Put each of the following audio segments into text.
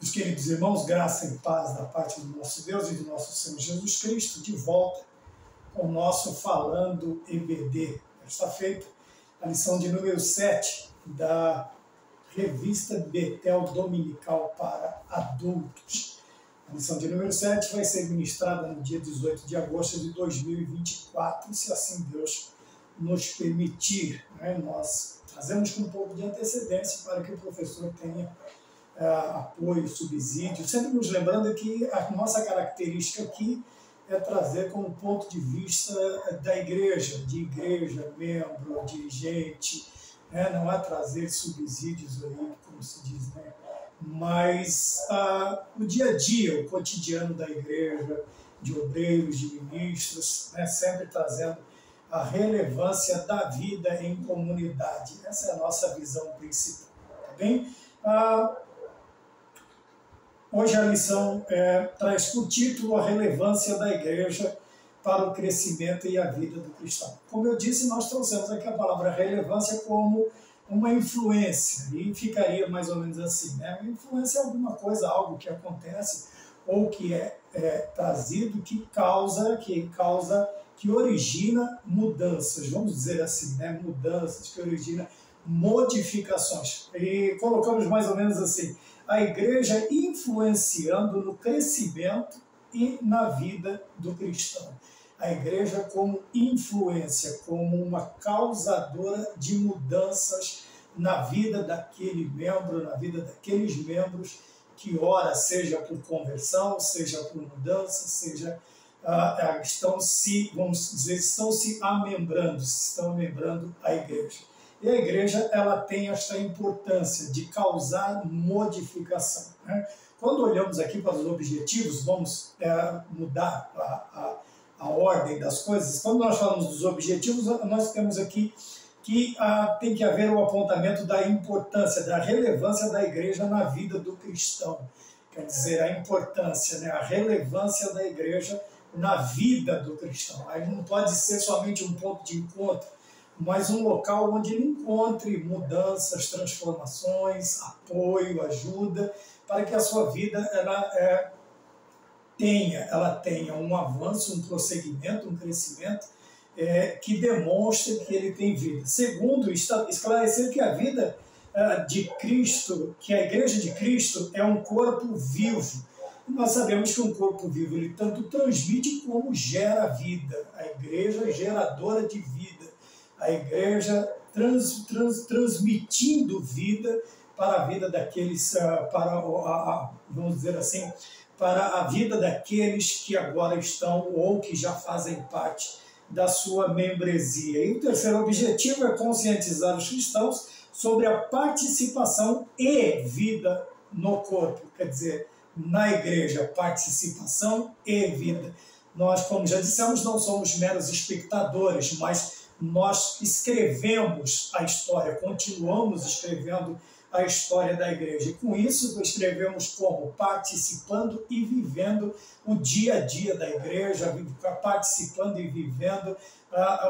Meus queridos irmãos, graça e paz da parte do nosso Deus e do nosso Senhor Jesus Cristo, de volta com o nosso Falando EBD. Está feita a lição de número 7 da revista Betel Dominical para Adultos. A lição de número 7 vai ser ministrada no dia 18 de agosto de 2024, se assim Deus nos permitir. Nós trazemos com um pouco de antecedência para que o professor tenha apoio, subsídio, sempre nos lembrando que a nossa característica aqui é trazer como ponto de vista da igreja, de igreja, membro, dirigente, não é trazer subsídios aí, como se diz, mas o dia a dia, o cotidiano da igreja, de obreiros, de ministros, sempre trazendo a relevância da vida em comunidade. Essa é a nossa visão principal, tá bem? Hoje a lição traz por título a relevância da igreja para o crescimento e a vida do cristão. Como eu disse, nós trouxemos aqui a palavra relevância como uma influência, e ficaria mais ou menos assim, Influência é alguma coisa, algo que acontece ou que é trazido, que origina mudanças, vamos dizer assim, mudanças, que origina modificações. E colocamos mais ou menos assim, a igreja influenciando no crescimento e na vida do cristão. A igreja como influência, como uma causadora de mudanças na vida daquele membro, na vida daqueles membros que ora, seja por conversão, seja por mudança, seja estão se amembrando, estão membrando a igreja. E a igreja ela tem esta importância de causar modificação. Quando olhamos aqui para os objetivos, vamos mudar a ordem das coisas. Quando nós falamos dos objetivos, nós temos aqui que tem que haver o apontamento da importância, da relevância da igreja na vida do cristão. Quer dizer, a importância, a relevância da igreja na vida do cristão. Aí não pode ser somente um ponto de encontro, mas um local onde ele encontre mudanças, transformações, apoio, ajuda, para que a sua vida tenha um avanço, um prosseguimento, um crescimento que demonstre que ele tem vida. Segundo, esclarecer que a vida de Cristo, que a igreja de Cristo é um corpo vivo. Nós sabemos que um corpo vivo ele tanto transmite como gera vida. A igreja é geradora de vida. A igreja transmitindo vida para a vida daqueles, vamos dizer assim, para a vida daqueles que agora estão ou que já fazem parte da sua membresia. E o terceiro objetivo é conscientizar os cristãos sobre a participação e vida no corpo, quer dizer, na igreja, participação e vida. Nós, como já dissemos, não somos meros espectadores, mas nós escrevemos a história, continuamos escrevendo a história da igreja. E com isso, escrevemos como? Participando e vivendo o dia a dia da igreja, participando e vivendo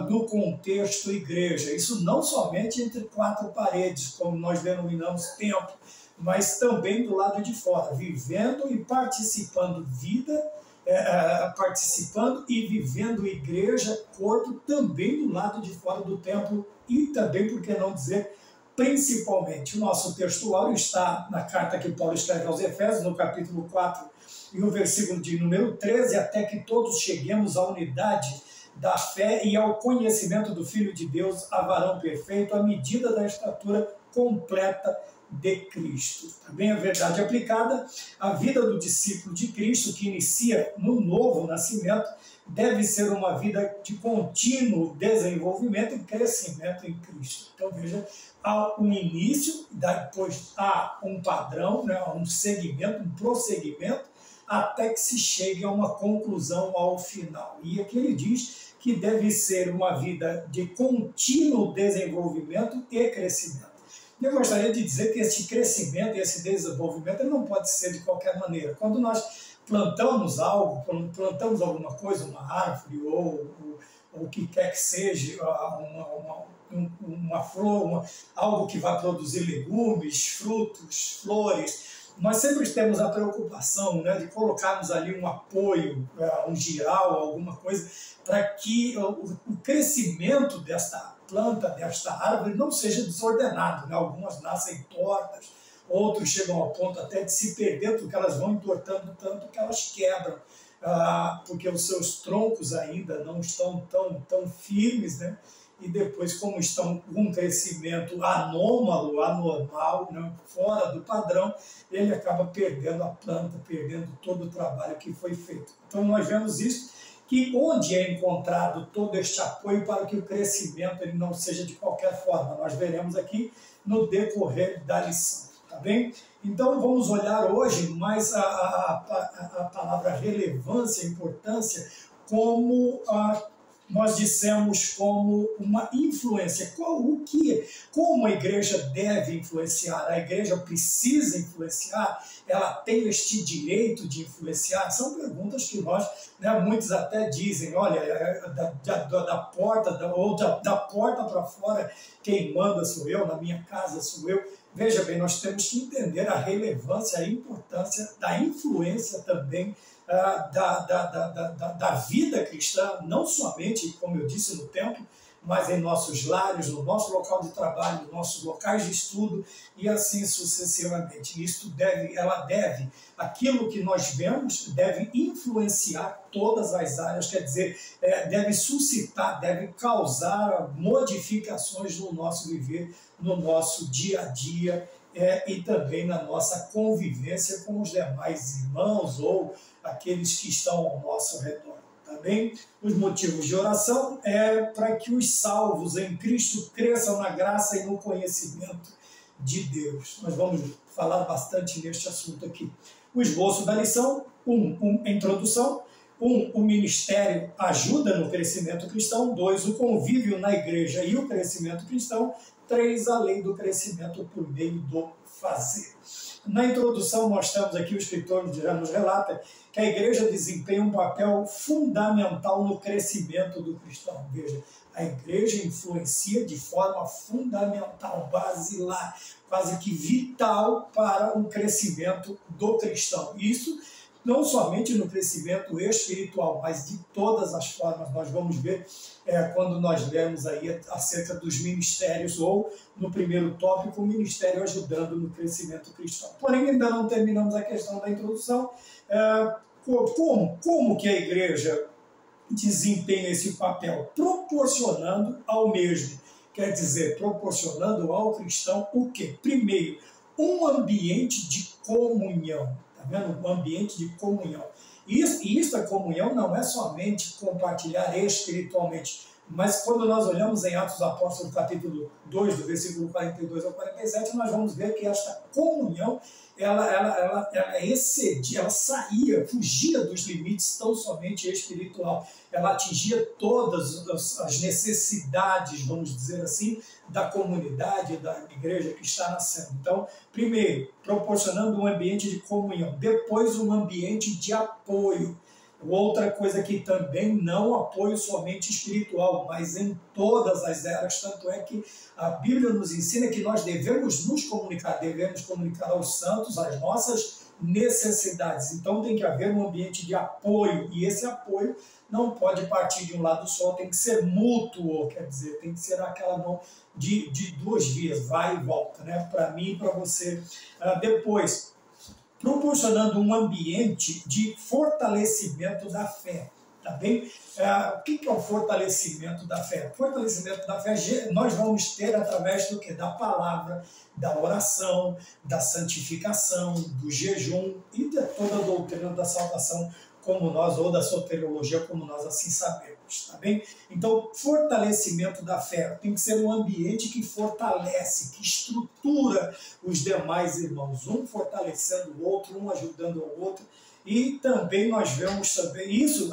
no contexto igreja. Isso não somente entre quatro paredes, como nós denominamos templo, mas também do lado de fora, vivendo e participando vida, participando e vivendo igreja, corpo, também do lado de fora do templo e também, por que não dizer, principalmente. O nosso textuário está na carta que Paulo escreve aos Efésios, no capítulo 4 e o versículo de número 13, até que todos cheguemos à unidade da fé e ao conhecimento do Filho de Deus, a varão perfeito, à medida da estatura completa de Cristo. Também a verdade aplicada, a vida do discípulo de Cristo, que inicia no novo nascimento, deve ser uma vida de contínuo desenvolvimento e crescimento em Cristo. Então veja, há um início, depois há um padrão, um segmento, um prosseguimento, até que se chegue a uma conclusão ao final. E aqui ele diz que deve ser uma vida de contínuo desenvolvimento e crescimento. Eu gostaria de dizer que esse crescimento e esse desenvolvimento ele não pode ser de qualquer maneira. Quando nós plantamos algo, plantamos alguma coisa, uma árvore ou o que quer que seja, uma flor, algo que vai produzir legumes, frutos, flores, nós sempre temos a preocupação, né, de colocarmos ali um apoio, um giral, alguma coisa, para que o crescimento desta planta, desta árvore, não seja desordenado, né? Algumas nascem tortas, outros chegam ao ponto até de se perder, porque elas vão entortando tanto que elas quebram, porque os seus troncos ainda não estão tão firmes, né? E depois, como estão com um crescimento anômalo, anormal, né, fora do padrão, ele acaba perdendo a planta, perdendo todo o trabalho que foi feito. Então nós vemos isso, que onde é encontrado todo este apoio para que o crescimento ele não seja de qualquer forma. Nós veremos aqui no decorrer da lição, tá bem? Então vamos olhar hoje mais a palavra relevância, importância, como nós dissemos, como uma influência. Como a igreja deve influenciar? A igreja precisa influenciar? Ela tem este direito de influenciar? São perguntas que nós, né, muitos até dizem, olha, da porta para fora, quem manda sou eu, na minha casa sou eu. Veja bem, nós temos que entender a relevância, a importância da influência também da vida cristã, não somente, como eu disse, no templo, mas em nossos lares, no nosso local de trabalho, nos nossos locais de estudo e assim sucessivamente. Aquilo que nós vemos deve influenciar todas as áreas, quer dizer, deve suscitar, deve causar modificações no nosso viver, no nosso dia a dia, e também na nossa convivência com os demais irmãos ou aqueles que estão ao nosso redor. Também os motivos de oração é para que os salvos em Cristo cresçam na graça e no conhecimento de Deus. Nós vamos falar bastante neste assunto aqui. O esboço da lição, introdução. O ministério ajuda no crescimento cristão. 2, o convívio na igreja e o crescimento cristão. 3, a lei do crescimento por meio do fazer. Na introdução, nós temos aqui, o escritor já nos relata que a igreja desempenha um papel fundamental no crescimento do cristão. Veja, a igreja influencia de forma fundamental, basilar, quase que vital para o crescimento do cristão. Isso não somente no crescimento espiritual, mas de todas as formas. Nós vamos ver quando nós lemos aí acerca dos ministérios, ou no primeiro tópico, o ministério ajudando no crescimento cristão. Porém, ainda não terminamos a questão da introdução. Como que a igreja desempenha esse papel? Proporcionando ao mesmo. Quer dizer, proporcionando ao cristão o quê? Primeiro, um ambiente de comunhão. Tá vendo? Um ambiente de comunhão. E esta comunhão não é somente compartilhar espiritualmente, mas quando nós olhamos em Atos dos Apóstolos, capítulo 2, do versículo 42 ao 47, nós vamos ver que esta comunhão, ela excedia, ela fugia dos limites tão somente espiritual. Ela atingia todas as necessidades, vamos dizer assim, da comunidade, da igreja que está nascendo. Então, primeiro, proporcionando um ambiente de comunhão. Depois, um ambiente de apoio. Outra coisa que também não apoio somente espiritual, mas em todas as eras. Tanto é que a Bíblia nos ensina que nós devemos nos comunicar, devemos comunicar aos santos as nossas necessidades. Então tem que haver um ambiente de apoio, e esse apoio não pode partir de um lado só, tem que ser mútuo, quer dizer, tem que ser aquela mão de duas vias, vai e volta, né? Para mim e para você. Depois, proporcionando um ambiente de fortalecimento da fé. Tá bem? O que é o fortalecimento da fé? O fortalecimento da fé nós vamos ter através do quê? Da palavra, da oração, da santificação, do jejum e de toda a doutrina da salvação, como nós, ou da soteriologia, como nós assim sabemos, tá bem? Então, fortalecimento da fé tem que ser um ambiente que fortalece, que estrutura os demais irmãos, um fortalecendo o outro, um ajudando o outro. E também nós vemos também isso,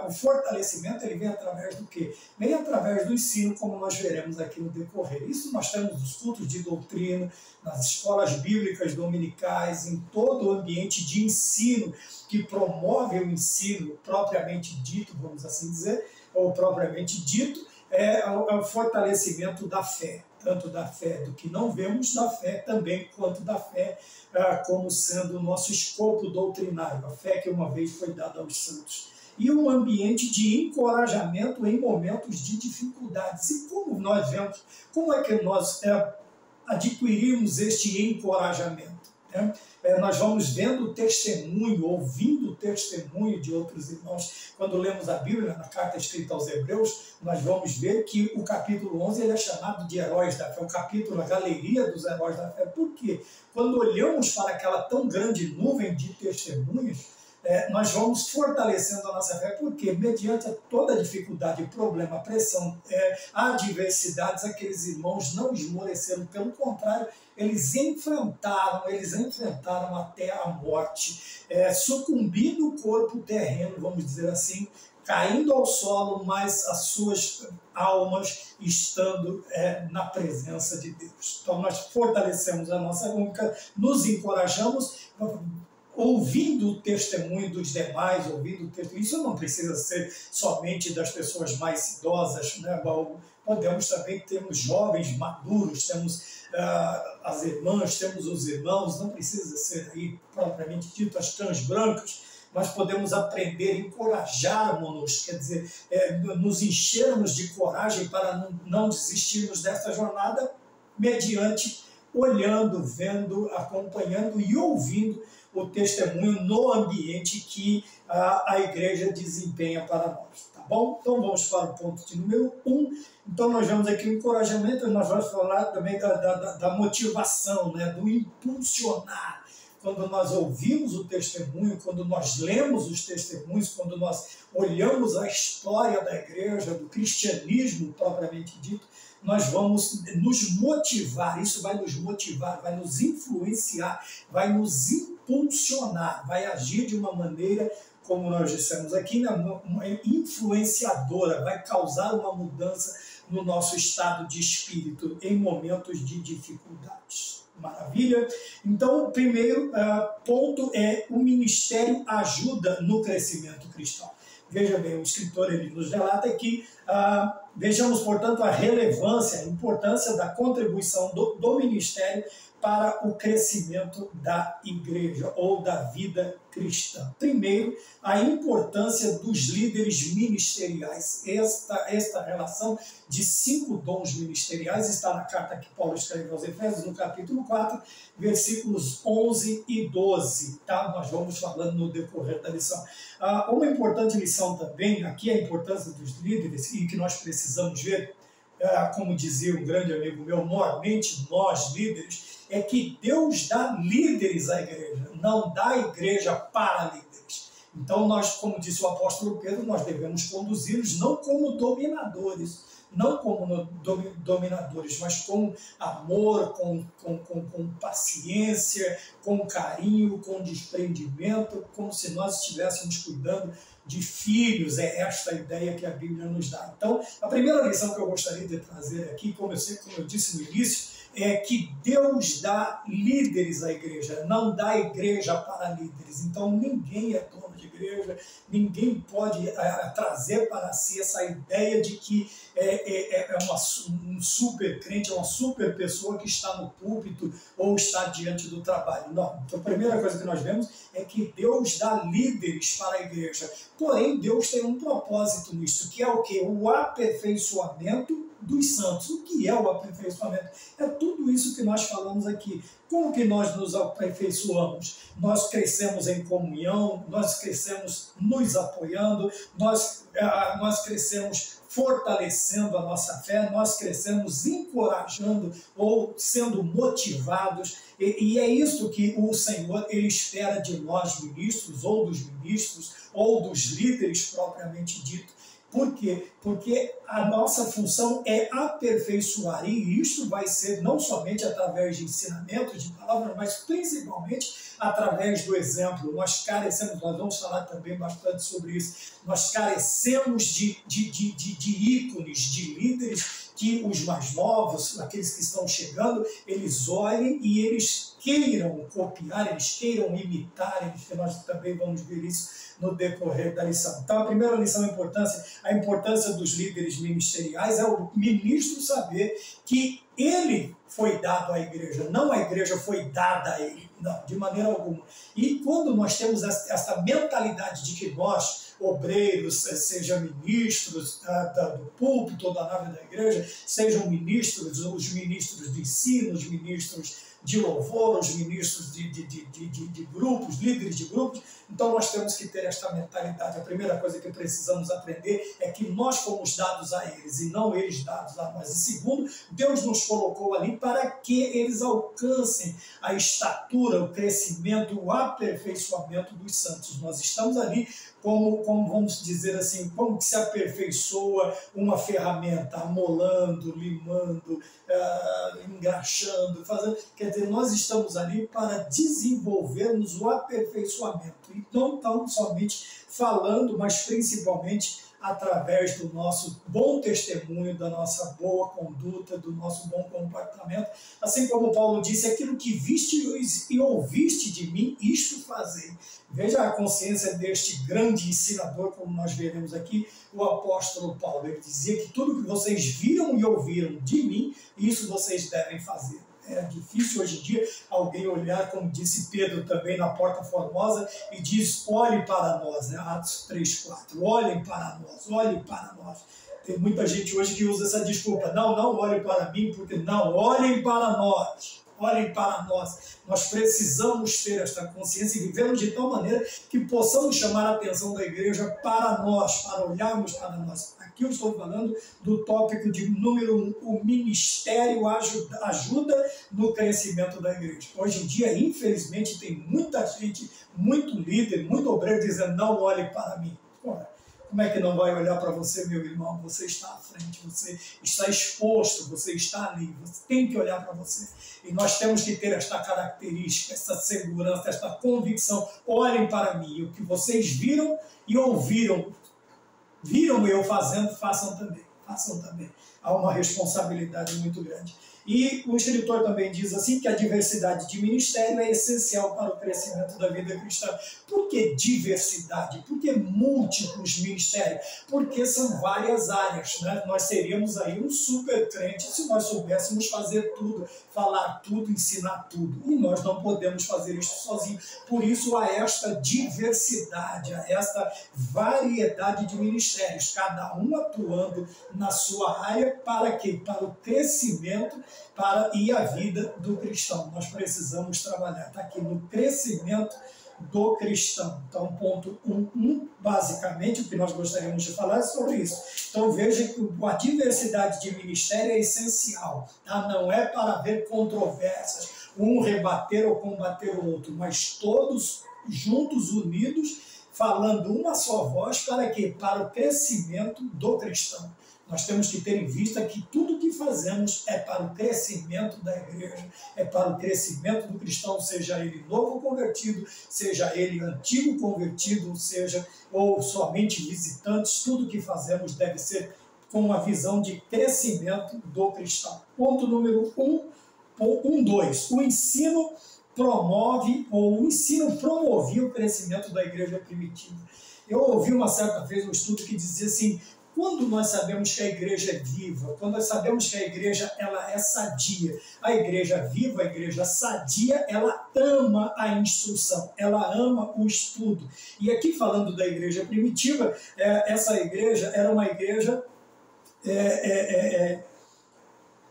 o fortalecimento ele vem através do quê? Vem através do ensino, como nós veremos aqui no decorrer. Isso nós temos nos cultos de doutrina, nas escolas bíblicas dominicais, em todo o ambiente de ensino que promove o ensino propriamente dito, vamos assim dizer, ou propriamente dito, é o fortalecimento da fé. tanto da fé do que não vemos, da fé também quanto da fé como sendo o nosso escopo doutrinário, a fé que uma vez foi dada aos santos. E um ambiente de encorajamento em momentos de dificuldades. E como nós vemos, como é que nós adquirimos este encorajamento? Nós vamos vendo o testemunho, ouvindo o testemunho de outros irmãos. Quando lemos a Bíblia, na carta escrita aos Hebreus, nós vamos ver que o capítulo 11 ele é chamado de heróis da fé, o capítulo, a galeria dos heróis da fé. Por quê? Quando olhamos para aquela tão grande nuvem de testemunhos, nós vamos fortalecendo a nossa fé, porque mediante toda dificuldade, problema, pressão, adversidades, aqueles irmãos não esmoreceram, pelo contrário, eles enfrentaram até a morte, sucumbindo o corpo terreno, vamos dizer assim, caindo ao solo, mas as suas almas estando na presença de Deus. Então nós fortalecemos a nossa única, nos encorajamos, ouvindo o testemunho dos demais, isso não precisa ser somente das pessoas mais idosas, né? Podemos também ter jovens maduros, temos as irmãs, temos os irmãos, não precisa ser aí propriamente dito as cães brancas, mas podemos aprender, encorajarmos-nos, quer dizer, nos enchermos de coragem para não desistirmos desta jornada, mediante olhando, vendo, acompanhando e ouvindo o testemunho no ambiente que a igreja desempenha para nós, tá bom? Então vamos para o ponto de número 1. Então nós vemos aqui o encorajamento, nós vamos falar também da motivação, né? Do impulsionar. Quando nós ouvimos o testemunho, quando nós lemos os testemunhos, quando nós olhamos a história da igreja, do cristianismo propriamente dito, nós vamos nos motivar, isso vai nos motivar, vai nos influenciar, vai nos impulsionar, vai agir de uma maneira, como nós dissemos aqui, uma influenciadora, vai causar uma mudança no nosso estado de espírito em momentos de dificuldades. Maravilha? Então, o primeiro ponto é o ministério ajuda no crescimento cristão. Veja bem, o escritor ele nos relata que vejamos, portanto, a relevância, a importância da contribuição do ministério para o crescimento da igreja ou da vida cristã. Primeiro, a importância dos líderes ministeriais. Esta relação de 5 dons ministeriais está na carta que Paulo escreveu aos Efésios, no capítulo 4, versículos 11 e 12. Tá? Nós vamos falando no decorrer da lição. Uma importante lição também, aqui a importância dos líderes, e que nós precisamos ver, como dizia um grande amigo meu, mormente nós líderes, é que Deus dá líderes à igreja, não dá a igreja para líderes. Então nós, como disse o apóstolo Pedro, nós devemos conduzi-los não como dominadores, mas com amor, com paciência, com carinho, com desprendimento, como se nós estivéssemos cuidando de filhos. É esta a ideia que a Bíblia nos dá. Então, a primeira lição que eu gostaria de trazer aqui, como eu disse no início, é que Deus dá líderes à igreja, não dá igreja para líderes. Então ninguém é dono de igreja, ninguém pode trazer para si essa ideia de que um super crente, é uma super pessoa que está no púlpito ou está diante do trabalho. Não. Então a primeira coisa que nós vemos é que Deus dá líderes para a igreja. Porém, Deus tem um propósito nisso, que é o quê? O aperfeiçoamento dos santos. O que é o aperfeiçoamento? É tudo isso que nós falamos aqui. Como que nós nos aperfeiçoamos? Nós crescemos em comunhão, nós crescemos nos apoiando, nós crescemos fortalecendo a nossa fé, nós crescemos encorajando ou sendo motivados, e é isso que o Senhor ele espera de nós ministros, ou dos líderes propriamente dito. Por quê? Porque a nossa função é aperfeiçoar, e isso vai ser não somente através de ensinamentos, de palavras, mas principalmente através do exemplo. Nós vamos falar também bastante sobre isso, nós carecemos de ícones, de líderes que os mais novos, aqueles que estão chegando, eles olhem e eles queiram copiar, eles queiram imitar, nós também vamos ver isso no decorrer da lição. Então, a primeira lição, a importância dos líderes ministeriais é o ministro saber que ele foi dado à igreja, não a igreja foi dada a ele, não, de maneira alguma. E quando nós temos essa mentalidade de que nós, obreiros, sejam ministros do púlpito ou da nave da igreja, sejam ministros, os ministros de ensino, os ministros de louvor, os ministros de grupos, líderes de grupos, então nós temos que ter esta mentalidade. A primeira coisa que precisamos aprender é que nós fomos dados a eles e não eles dados a nós. E segundo, Deus nos colocou ali para que eles alcancem a estatura, o crescimento, o aperfeiçoamento dos santos. Nós estamos ali como vamos dizer assim, como que se aperfeiçoa uma ferramenta, amolando, limando, engraxando, fazendo. Quer dizer, nós estamos ali para desenvolvermos o aperfeiçoamento. E não tão somente falando, mas principalmente através do nosso bom testemunho, da nossa boa conduta, do nosso bom comportamento. Assim como Paulo disse, aquilo que viste e ouviste de mim, isto fazei. Veja a consciência deste grande ensinador, como nós veremos aqui, o apóstolo Paulo. Ele dizia que tudo que vocês viram e ouviram de mim, isso vocês devem fazer. É difícil hoje em dia alguém olhar, como disse Pedro também na Porta Formosa, e diz, olhe para nós, né? Atos 3:4, olhem para nós, olhem para nós. Tem muita gente hoje que usa essa desculpa, não olhem para mim, porque não, olhem para nós. Olhem para nós. Nós precisamos ter esta consciência e vivemos de tal maneira que possamos chamar a atenção da igreja para nós, para olharmos para nós. Aqui eu estou falando do tópico de número 1, o ministério ajuda no crescimento da igreja. Hoje em dia, infelizmente, tem muita gente, muito líder, muito obreiro dizendo, não olhe para mim. Ora, como é que não vai olhar para você, meu irmão? Você está à frente, você está exposto, você está ali, você tem que olhar para você. E nós temos que ter esta característica, esta segurança, esta convicção. Olhem para mim, o que vocês viram e ouviram, viram eu fazendo, façam também. Há uma responsabilidade muito grande. E o escritor também diz assim que a diversidade de ministério é essencial para o crescimento da vida cristã. Por que diversidade? Por que múltiplos ministérios? Porque são várias áreas, né? Nós seríamos aí um super crente se nós soubéssemos fazer tudo, falar tudo, ensinar tudo. E nós não podemos fazer isso sozinhos. Por isso há esta diversidade, há esta variedade de ministérios, cada um atuando na sua área para quê? Para o crescimento e a vida do cristão. Nós precisamos trabalhar, está aqui no crescimento do cristão. Então, ponto 1, basicamente, o que nós gostaríamos de falar é sobre isso. Então, veja que a diversidade de ministério é essencial. Tá? Não é para haver controvérsias, um rebater ou combater o outro, mas todos juntos, unidos, falando uma só voz, para quê? Para o crescimento do cristão. Nós temos que ter em vista que tudo que fazemos é para o crescimento da igreja, é para o crescimento do cristão, seja ele novo convertido, seja ele antigo convertido, seja ou somente visitantes, tudo que fazemos deve ser com uma visão de crescimento do cristão. Ponto número 2. O ensino promove, ou o ensino promovia o crescimento da igreja primitiva. Eu ouvi uma certa vez um estudo que dizia assim, quando nós sabemos que a igreja é viva, quando nós sabemos que a igreja ela é sadia, a igreja viva, a igreja sadia, ela ama a instrução, ela ama o estudo. E aqui falando da igreja primitiva, essa igreja era uma igreja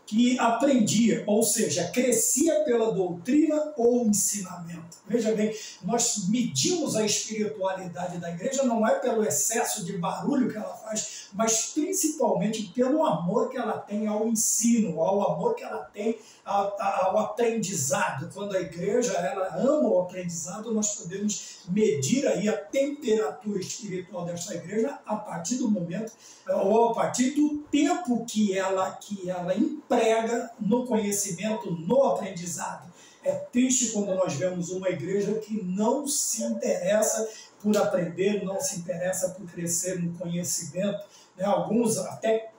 que aprendia, ou seja, crescia pela doutrina ou ensinamento. Veja bem, nós medimos a espiritualidade da igreja não é pelo excesso de barulho que ela faz, mas principalmente pelo amor que ela tem ao ensino, ao amor que ela tem ao aprendizado. Quando a igreja ela ama o aprendizado, nós podemos medir aí a temperatura espiritual desta igreja a partir do momento, ou a partir do tempo que ela emprega no conhecimento, no aprendizado. É triste quando nós vemos uma igreja que não se interessa por aprender, não se interessa por crescer no conhecimento. Né? Alguns até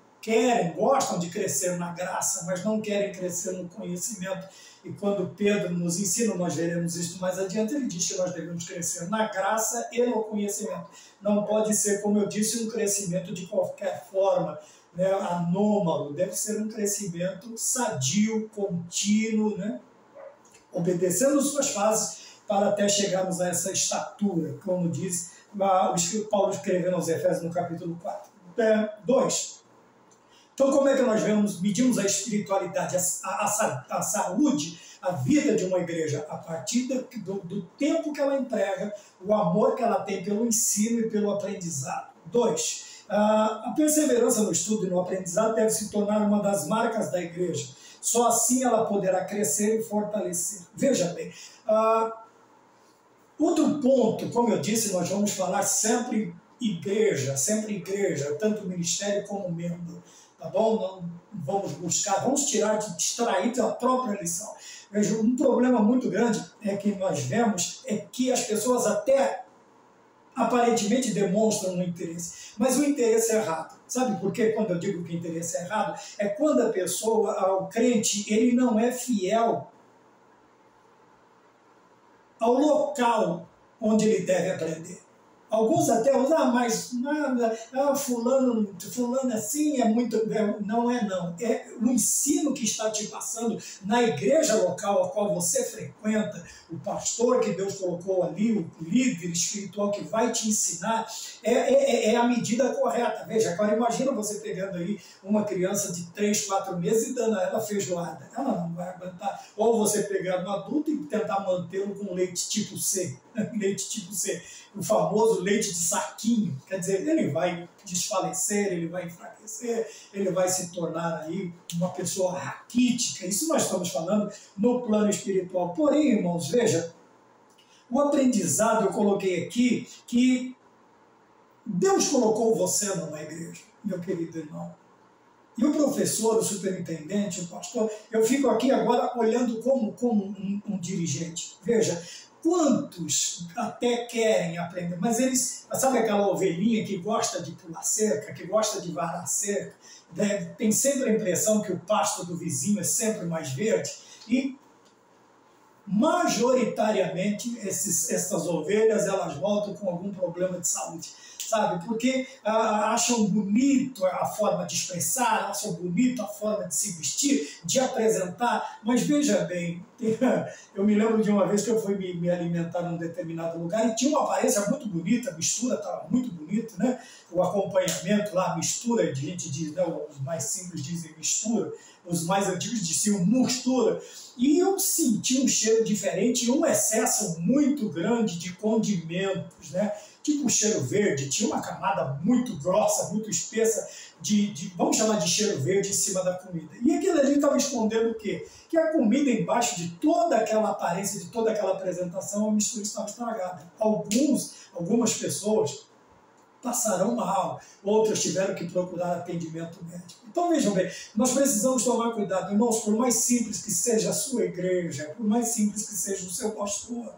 gostam de crescer na graça, mas não querem crescer no conhecimento. E quando Pedro nos ensina, nós veremos isso mais adiante, ele diz que nós devemos crescer na graça e no conhecimento. Não pode ser, como eu disse, um crescimento de qualquer forma, né, anômalo, deve ser um crescimento sadio, contínuo, né, obedecendo suas fases para até chegarmos a essa estatura, como diz Paulo escrevendo aos Efésios no capítulo 4. 2. Então, como é que nós medimos a espiritualidade, a saúde, a vida de uma igreja? A partir do tempo que ela emprega, o amor que ela tem pelo ensino e pelo aprendizado. 2. A perseverança no estudo e no aprendizado deve se tornar uma das marcas da igreja. Só assim ela poderá crescer e fortalecer. Veja bem, outro ponto, como eu disse, nós vamos falar sempre igreja, tanto ministério como membro, tá bom? Não vamos buscar, vamos distrair da própria lição. Veja, um problema muito grande que nós vemos é que as pessoas até aparentemente demonstram um interesse, mas o interesse é errado. Sabe por quê? Quando eu digo que o interesse é errado, é quando a pessoa, o crente, ele não é fiel ao local onde ele deve aprender. Alguns até usam, mas nada, fulano assim é muito... Não é não. É o ensino que está te passando na igreja local a qual você frequenta, o pastor que Deus colocou ali, o líder espiritual que vai te ensinar, é a medida correta. Veja, agora imagina você pegando aí uma criança de 3, 4 meses e dando a ela feijoada. Ela não vai aguentar. Ou você pegar um adulto e tentar mantê-lo com leite tipo C. Leite tipo C. O famoso leite de saquinho, quer dizer, ele vai desfalecer, ele vai enfraquecer, ele vai se tornar aí uma pessoa raquítica. Isso nós estamos falando no plano espiritual. Porém, irmãos, veja, o aprendizado, eu coloquei aqui que Deus colocou você numa igreja, meu querido irmão. E o professor, o superintendente, o pastor, eu fico aqui agora olhando como um dirigente. Veja, quantos até querem aprender, mas eles, sabe aquela ovelhinha que gosta de pular cerca, que gosta de varar cerca, né? Tem sempre a impressão que o pasto do vizinho é sempre mais verde, e majoritariamente essas ovelhas elas voltam com algum problema de saúde. Sabe? Porque acham bonito a forma de expressar, acham bonito a forma de se vestir, de apresentar, mas veja bem, eu me lembro de uma vez que eu fui me alimentar num determinado lugar e tinha uma aparência muito bonita, a mistura estava muito bonita, né? O acompanhamento lá, a mistura, a gente diz, né? Os mais simples dizem mistura, os mais antigos diziam mistura, e eu senti um cheiro diferente e um excesso muito grande de condimentos, né? Tipo um cheiro verde, tinha uma camada muito grossa, muito espessa, vamos chamar de cheiro verde em cima da comida. E aquilo ali estava escondendo o quê? Que a comida embaixo de toda aquela aparência, de toda aquela apresentação, a mistura estava estragada. Algumas pessoas passaram mal, outras tiveram que procurar atendimento médico. Então vejam bem, nós precisamos tomar cuidado, irmãos, por mais simples que seja a sua igreja, por mais simples que seja o seu pastor,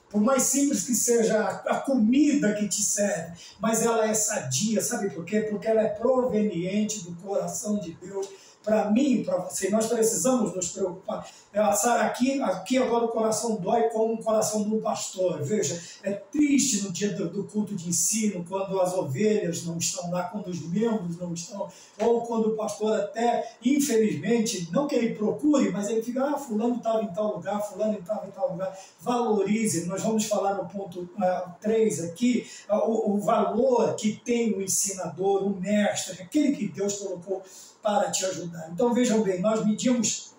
por mais simples que seja a comida que te serve, mas ela é sadia, sabe por quê? Porque ela é proveniente do coração de Deus, para mim e para você. Nós precisamos nos preocupar. Aqui agora o coração dói como o coração do pastor. Veja, é triste no dia do culto de ensino, quando as ovelhas não estão lá, quando os membros não estão, ou quando o pastor até, infelizmente, não que ele procure, mas ele fica, fulano estava em tal lugar, fulano estava em tal lugar. Valorize. Nós vamos falar no ponto 3 aqui, o valor que tem o ensinador, o mestre, aquele que Deus colocou para te ajudar. Então vejam bem, nós medimos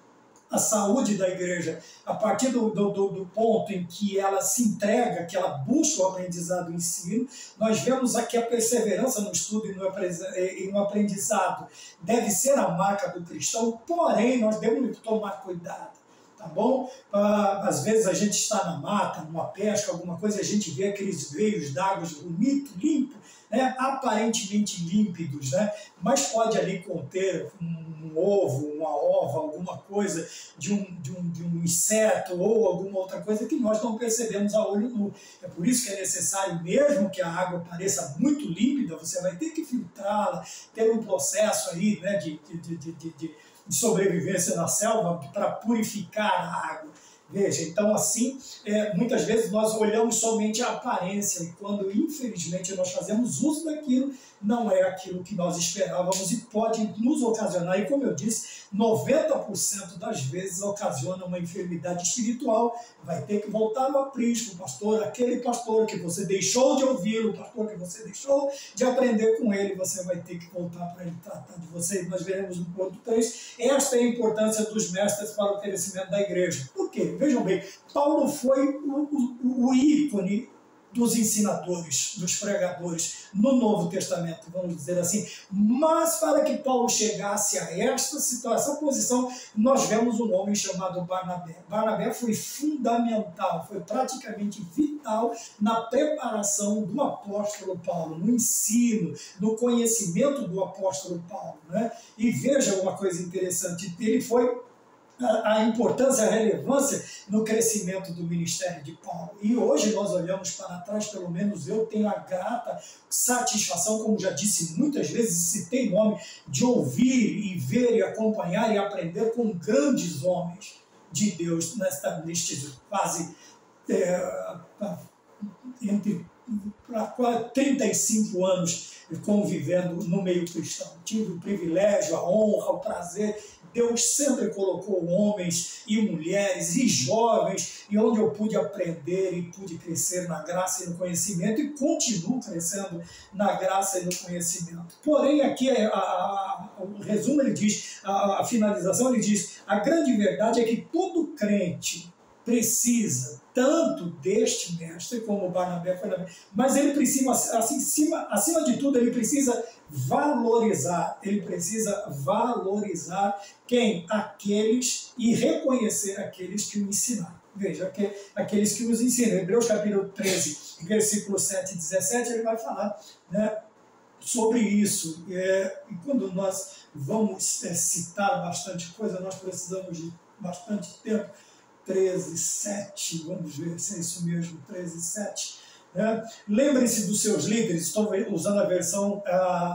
a saúde da igreja a partir do ponto em que ela se entrega, que ela busca o aprendizado e o ensino. Nós vemos aqui a perseverança no estudo e no aprendizado deve ser a marca do cristão, porém nós devemos tomar cuidado. Tá bom? Às vezes a gente está na mata, numa pesca, alguma coisa, a gente vê aqueles veios d'água bonito, limpo, né? Aparentemente límpidos, né? Mas pode ali conter um ovo, uma ova, alguma coisa de um inseto ou alguma outra coisa que nós não percebemos a olho nu. É por isso que é necessário, mesmo que a água pareça muito límpida, você vai ter que filtrá-la, ter um processo aí, né, de sobrevivência na selva para purificar a água. Veja, então assim, muitas vezes nós olhamos somente a aparência e quando infelizmente nós fazemos uso daquilo, não é aquilo que nós esperávamos e pode nos ocasionar, e como eu disse, 90% das vezes ocasiona uma enfermidade espiritual, vai ter que voltar no aprisco, pastor, aquele pastor que você deixou de ouvi-lo, o pastor que você deixou de aprender com ele, você vai ter que voltar para ele tratar de você. Nós veremos no ponto 3, esta é a importância dos mestres para o crescimento da igreja. Por quê? Vejam bem, Paulo foi o ícone dos ensinadores, dos pregadores no Novo Testamento, vamos dizer assim. Mas para que Paulo chegasse a esta situação, essa posição, nós vemos um homem chamado Barnabé. Barnabé foi fundamental, foi praticamente vital na preparação do apóstolo Paulo, no ensino, no conhecimento do apóstolo Paulo, né? E veja uma coisa interessante, ele foi a importância, a relevância no crescimento do ministério de Paulo. E hoje nós olhamos para trás, pelo menos eu tenho a grata satisfação, como já disse muitas vezes, citei nome, de ouvir e ver e acompanhar e aprender com grandes homens de Deus nestes quase entre 35 anos convivendo no meio cristão. Tive o privilégio, a honra, o prazer. Deus sempre colocou homens e mulheres e jovens, e onde eu pude aprender e pude crescer na graça e no conhecimento, e continuo crescendo na graça e no conhecimento. Porém, aqui o resumo, ele diz, a finalização, ele diz, a grande verdade é que todo crente precisa tanto deste mestre como Barnabé foi, mas ele precisa, acima de tudo, ele precisa valorizar quem? Aqueles, e reconhecer aqueles que o ensinaram. Veja, aqueles que os ensinam. Hebreus capítulo 13, versículo 7 e 17, ele vai falar, né, sobre isso. E quando nós vamos citar bastante coisa, nós precisamos de bastante tempo. 13:7, vamos ver se é isso mesmo, 13:7. Lembre-se dos seus líderes, estou usando a versão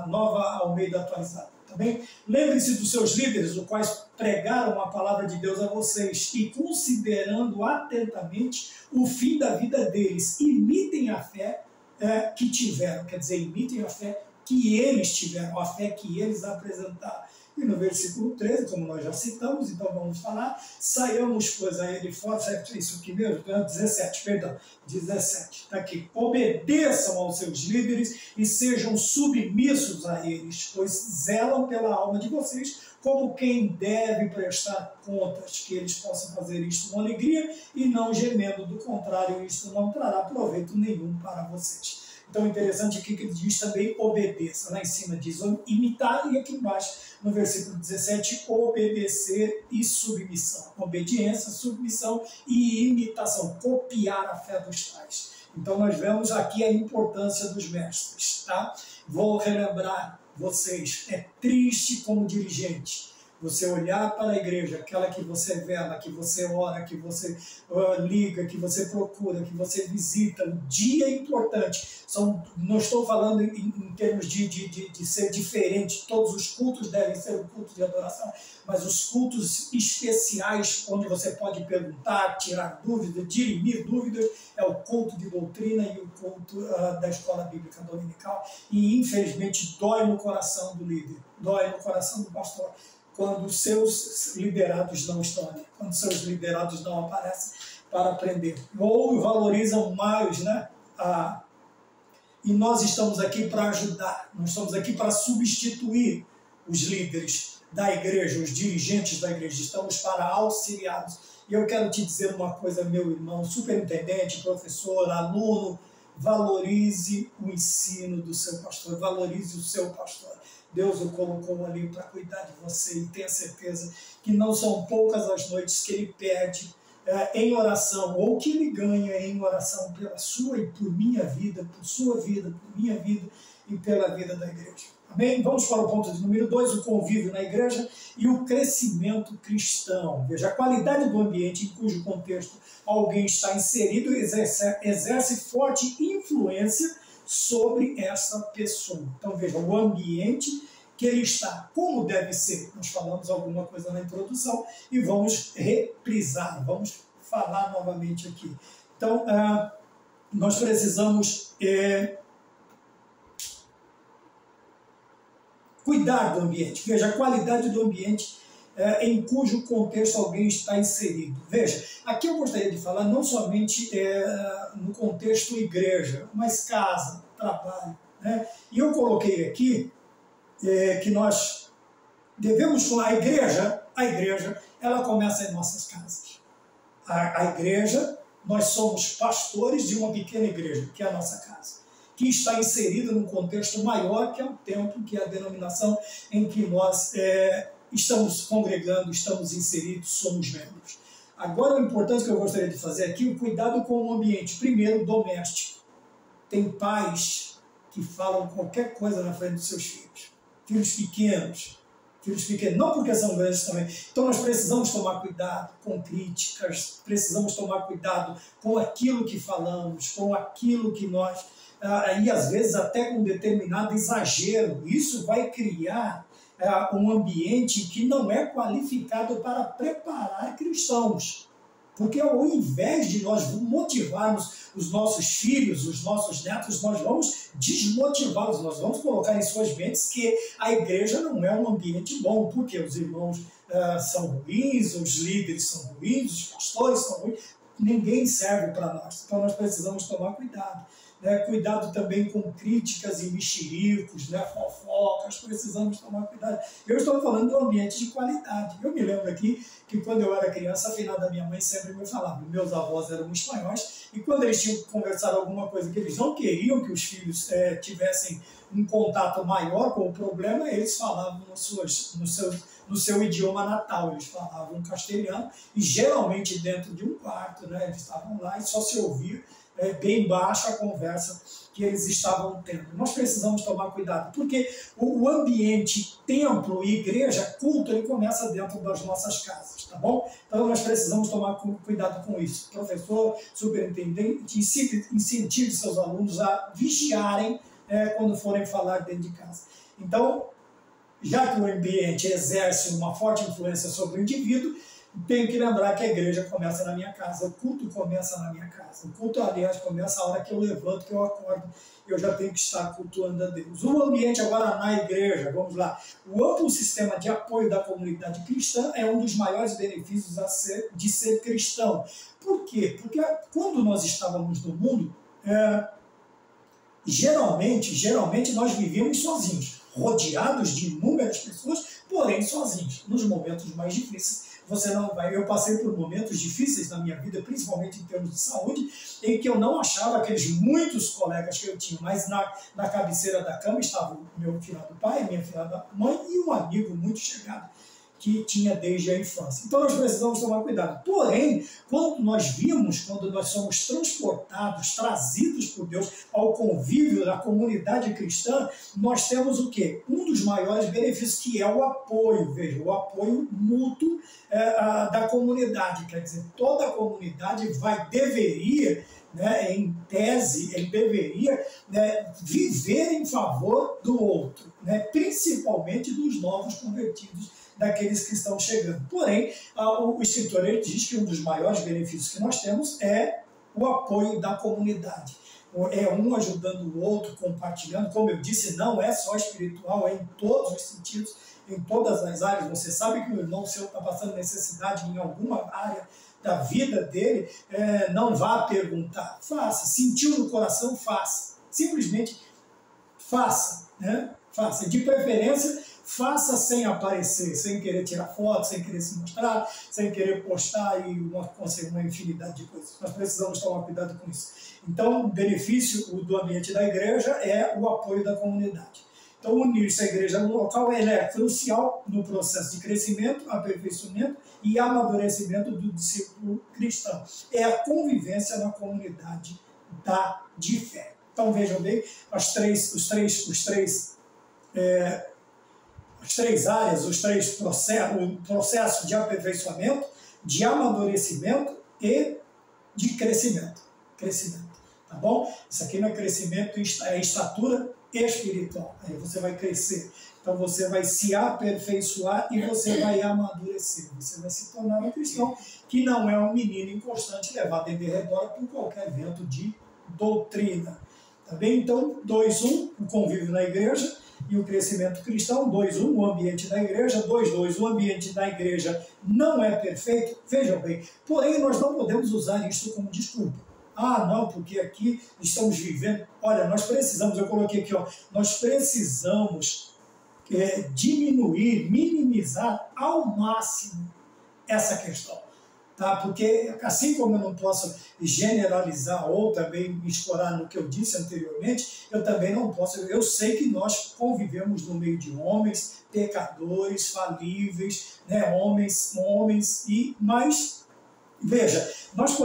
Nova Almeida atualizada, tá bem? Lembre-se dos seus líderes, os quais pregaram a palavra de Deus a vocês, e considerando atentamente o fim da vida deles, imitem a fé que tiveram, quer dizer, imitem a fé que eles tiveram, a fé que eles apresentaram. E no versículo 13, como nós já citamos, então vamos falar, saiamos, pois, a ele fora, é isso aqui mesmo? 17, está aqui. Obedeçam aos seus líderes e sejam submissos a eles, pois zelam pela alma de vocês, como quem deve prestar contas, que eles possam fazer isto com alegria e não gemendo, do contrário, isto não trará proveito nenhum para vocês. Então, interessante aqui que ele diz também obedeça. Lá em cima diz imitar, e aqui embaixo, no versículo 17, obedecer e submissão. Obediência, submissão e imitação. Copiar a fé dos tais. Então, nós vemos aqui a importância dos mestres. Tá? Vou relembrar vocês. É triste como dirigente você olhar para a igreja, aquela que você vela, que você ora, que você liga, que você procura, que você visita, um dia importante. Não estou falando em termos de ser diferente, todos os cultos devem ser cultos de adoração, mas os cultos especiais, onde você pode perguntar, tirar dúvidas, dirimir dúvidas, é o culto de doutrina e o culto da escola bíblica dominical. E infelizmente dói no coração do líder, dói no coração do pastor, quando os seus liderados não estão ali, quando seus liderados não aparecem para aprender, ou valorizam mais, né? E nós estamos aqui para ajudar, nós estamos aqui para substituir os líderes da igreja, os dirigentes da igreja, estamos para auxiliá-los. E eu quero te dizer uma coisa, meu irmão, superintendente, professor, aluno, valorize o ensino do seu pastor, valorize o seu pastor. Deus o colocou ali para cuidar de você, e tenha certeza que não são poucas as noites que ele perde em oração, ou que ele ganha em oração pela sua e por minha vida, por sua vida, por minha vida e pela vida da igreja. Amém? Vamos para o ponto de número 2, o convívio na igreja e o crescimento cristão. Veja, a qualidade do ambiente em cujo contexto alguém está inserido exerce forte influência sobre essa pessoa. Então veja, o ambiente que ele está, como deve ser. Nós falamos alguma coisa na introdução e vamos reprisar, vamos falar novamente aqui. Então, nós precisamos cuidar do ambiente. Veja, a qualidade do ambiente em cujo contexto alguém está inserido. Veja, aqui eu gostaria de falar não somente no contexto igreja, mas casa, trabalho, né? E eu coloquei aqui que nós devemos, a igreja, ela começa em nossas casas. A igreja, nós somos pastores de uma pequena igreja, que é a nossa casa, que está inserida num contexto maior, que é o templo, que é a denominação em que nós estamos congregando, estamos inseridos, somos membros. Agora, o importante que eu gostaria de fazer aqui, o cuidado com o ambiente, primeiro, doméstico. Tem pais que falam qualquer coisa na frente dos seus filhos pequenos, não porque são grandes também. Então nós precisamos tomar cuidado com críticas, precisamos tomar cuidado com aquilo que falamos, com aquilo que nós, e às vezes até com determinado exagero. Isso vai criar um ambiente que não é qualificado para preparar cristãos. Porque ao invés de nós motivarmos os nossos filhos, os nossos netos, nós vamos desmotivá-los, nós vamos colocar em suas mentes que a igreja não é um ambiente bom, porque os irmãos são ruins, os líderes são ruins, os pastores são ruins, ninguém serve para nós. Então nós precisamos tomar cuidado. Cuidado também com críticas e mexericos, fofocas, precisamos tomar cuidado. Eu estou falando de um ambiente de qualidade. Eu me lembro aqui que quando eu era criança, a finada da minha mãe sempre me falava, meus avós eram espanhóis, e quando eles tinham que conversar alguma coisa que eles não queriam que os filhos tivessem um contato maior com o problema, eles falavam no seu idioma natal, eles falavam castelhano, e geralmente dentro de um quarto, eles estavam lá e só se ouvia bem baixa a conversa que eles estavam tendo. Nós precisamos tomar cuidado, porque o ambiente, templo e igreja, culto, ele começa dentro das nossas casas, tá bom? Então nós precisamos tomar cuidado com isso. Professor, superintendente, incentive seus alunos a vigiarem quando forem falar dentro de casa. Então, já que o ambiente exerce uma forte influência sobre o indivíduo, tenho que lembrar que a igreja começa na minha casa, o culto começa na minha casa. O culto, aliás, começa a hora que eu levanto, que eu acordo, eu já tenho que estar cultuando a Deus. O ambiente agora na igreja, vamos lá. O amplo sistema de apoio da comunidade cristã é um dos maiores benefícios de ser cristão. Por quê? Porque quando nós estávamos no mundo, geralmente nós vivíamos sozinhos, rodeados de inúmeras pessoas, porém sozinhos. Nos momentos mais difíceis, você não vai. Eu passei por momentos difíceis na minha vida, principalmente em termos de saúde, em que eu não achava aqueles muitos colegas que eu tinha, mas na cabeceira da cama estava o meu finado pai, a minha finada mãe e um amigo muito chegado que tinha desde a infância. Então nós precisamos tomar cuidado. Porém, quando nós somos transportados, trazidos por Deus ao convívio da comunidade cristã, nós temos o quê? Um dos maiores benefícios, que é o apoio, veja, o apoio mútuo da comunidade. Quer dizer, toda a comunidade deveria, em tese, ele deveria viver em favor do outro, principalmente dos novos convertidos, daqueles que estão chegando. Porém, o escritor ele diz que um dos maiores benefícios que nós temos é o apoio da comunidade. É um ajudando o outro, compartilhando. Como eu disse, não é só espiritual, é em todos os sentidos, em todas as áreas. Você sabe que o irmão seu está passando necessidade em alguma área da vida dele, não vá perguntar. Faça. Sentiu no coração, faça. Simplesmente faça. Faça. De preferência, faça sem aparecer, sem querer tirar foto, sem querer se mostrar, sem querer postar e uma infinidade de coisas. Nós precisamos tomar cuidado com isso. Então, o benefício do ambiente da igreja é o apoio da comunidade. Então, unir-se à igreja no local é crucial no processo de crescimento, aperfeiçoamento e amadurecimento do discípulo cristão. É a convivência na comunidade de fé. Então, vejam bem, as três áreas, os três processos, o processo de aperfeiçoamento, de amadurecimento e de crescimento. Tá bom? Isso aqui não é crescimento, é estatura espiritual. Aí você vai crescer. Então você vai se aperfeiçoar e você vai amadurecer. Você vai se tornar um cristão que não é um menino inconstante levado em derredor por qualquer vento de doutrina. Tá bem? Então, 2.1, o convívio na igreja e o crescimento cristão. 2.1, o ambiente da igreja. 2.2, o ambiente da igreja não é perfeito. Vejam bem, porém nós não podemos usar isso como desculpa. Ah, não, porque aqui estamos vivendo... Olha, nós precisamos, eu coloquei aqui, ó, nós precisamos diminuir, minimizar ao máximo essa questão. Tá? Porque assim como eu não posso generalizar ou também me escorar no que eu disse anteriormente, eu também não posso... Eu sei que nós convivemos no meio de homens, pecadores, falíveis, né? homens, mas, veja, nós